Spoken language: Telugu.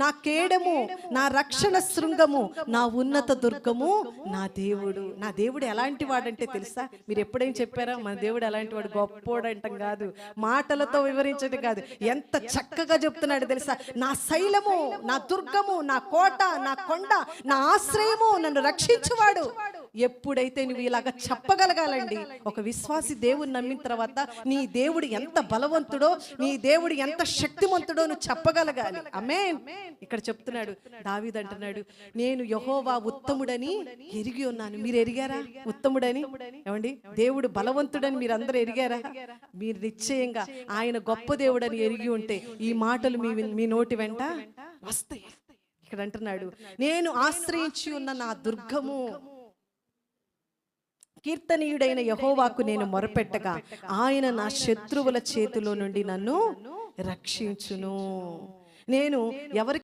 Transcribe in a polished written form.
నా కేడము, నా రక్షణ శృంగము, నా ఉన్నత దుర్గము నా దేవుడు. నా దేవుడు ఎలాంటి వాడంటే తెలుసా? మీరు ఎప్పుడైనా చెప్పారా మన దేవుడు ఎలాంటి వాడు? గొప్పోడు అంటాం కాదు, మాటలతో వివరించడం కాదు, ఎంత చక్కగా చెప్తున్నాడు తెలుసా? నా శైలము, నా దుర్గము, నా కోట, నా కొండ, నా ఆశ్రయము, నన్ను రక్షించువాడు. ఎప్పుడైతే నువ్వు ఇలాగ చెప్పగలగాలండి, ఒక విశ్వాసి దేవుని నమ్మిన తర్వాత నీ దేవుడు ఎంత బలవంతుడో, నీ దేవుడు ఎంత శక్తిమంతుడో నువ్వు చెప్పగలగాలి. ఆమేన్. ఇక్కడ చెప్తున్నాడు దావీదు అంటున్నాడు, నేను యెహోవా ఉత్తముడని ఎరిగి ఉన్నాను. మీరు ఎరిగారా ఉత్తముడని? ఏమండి, దేవుడు బలవంతుడని మీరు అందరూ ఎరిగారా? మీరు నిశ్చయంగా ఆయన గొప్ప దేవుడని ఎరిగి ఉంటే ఈ మాటలు మీ నోటి వెంట వస్తాయి. ఇక్కడ అంటున్నాడు, నేను ఆశ్రయించి ఉన్న నా దుర్గము, కీర్తనీయుడైన యెహోవాకు నేను మొరపెట్టగా ఆయన నా శత్రువుల చేతిలో నుండి నన్ను రక్షించును. నేను ఎవరికి